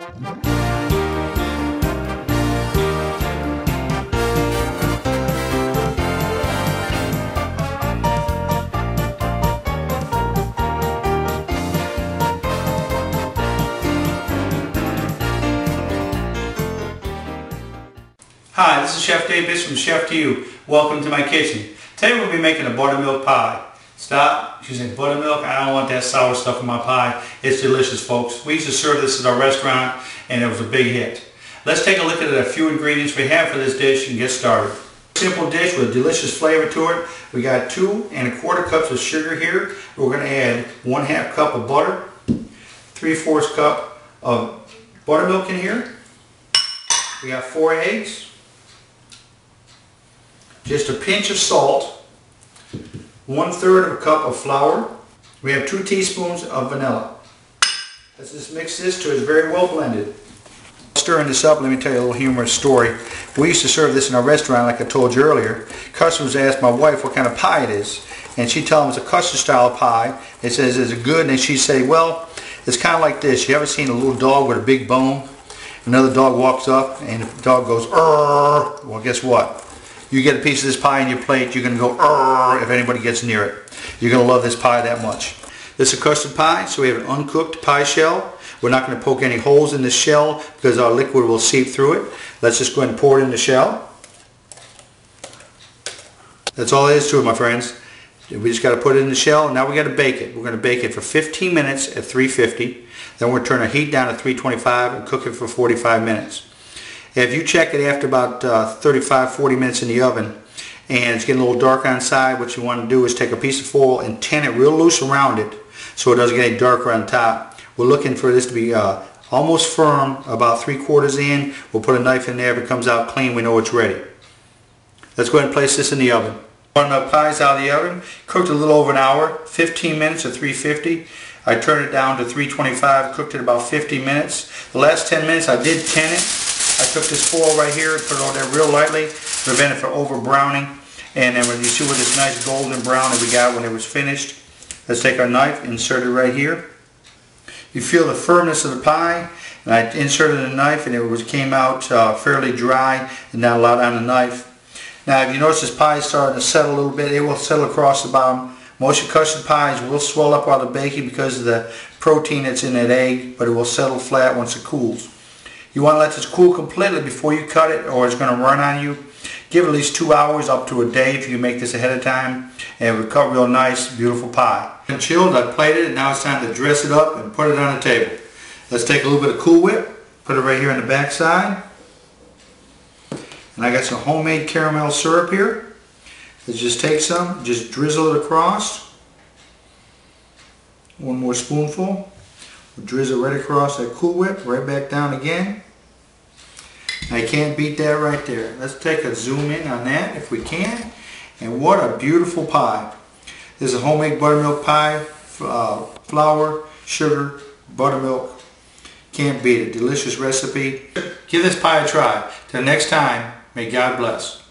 Hi, this is Chef Davis from Chef to You. Welcome to my kitchen. Today we'll be making a buttermilk pie. Stop. She said buttermilk? I don't want that sour stuff in my pie. It's delicious, folks. We used to serve this at our restaurant and it was a big hit. Let's take a look at a few ingredients we have for this dish and get started. Simple dish with a delicious flavor to it. We got 2 1/4 cups of sugar here. We're going to add 1/2 cup of butter, 3/4 cup of buttermilk in here. We got 4 eggs. Just a pinch of salt, 1/3 of a cup of flour. We have 2 teaspoons of vanilla. Let's just mix this till it's very well blended. Stirring this up, let me tell you a little humorous story. We used to serve this in our restaurant, like I told you earlier. Customers asked my wife what kind of pie it is, and she told them it's a custard style pie. They says, is it good? And she'd say, well, it's kind of like this. You ever seen a little dog with a big bone? Another dog walks up and the dog goes, "Arr!" Well, guess what? You get a piece of this pie in your plate, you're going to go "Arr!" if anybody gets near it. You're going to love this pie that much. This is a custard pie, so we have an uncooked pie shell. We're not going to poke any holes in the shell because our liquid will seep through it. Let's just go ahead and pour it in the shell. That's all there is to it, my friends. We just got to put it in the shell. Now we got to bake it. We're going to bake it for 15 minutes at 350. Then we're going to turn our heat down to 325 and cook it for 45 minutes. If you check it after about 35-40 minutes in the oven and it's getting a little dark on the side, what you want to do is take a piece of foil and tin it real loose around it so it doesn't get any darker on top. We're looking for this to be almost firm, about 3/4 in. We'll put a knife in there. If it comes out clean, we know it's ready. Let's go ahead and place this in the oven. Buttermilk pie is out of the oven, cooked a little over an hour, 15 minutes at 350. I turned it down to 325, cooked it about 50 minutes. The last 10 minutes I did tin it. I took this foil right here and put it on there real lightly, prevent it from over browning. And then when you see with this nice golden brown that we got when it was finished, let's take our knife, insert it right here. You feel the firmness of the pie, and I inserted the knife and it came out fairly dry and not a lot on the knife. Now if you notice this pie is starting to settle a little bit, it will settle across the bottom. Most of custard pies will swell up while they're baking because of the protein that's in that egg, but it will settle flat once it cools. You want to let this cool completely before you cut it or it's going to run on you. Give it at least 2 hours up to a day if you make this ahead of time, and it will cut real nice, beautiful pie. It's chilled, I plated it, and now it's time to dress it up and put it on the table. Let's take a little bit of Cool Whip, put it right here on the back side. And I got some homemade caramel syrup here. Let's just take some, just drizzle it across. 1 more spoonful. We'll drizzle right across that Cool Whip, right back down again. I can't beat that right there. Let's take a zoom in on that if we can. And what a beautiful pie. This is a homemade buttermilk pie, flour, sugar, buttermilk. Can't beat it. Delicious recipe. Give this pie a try. Till next time, may God bless.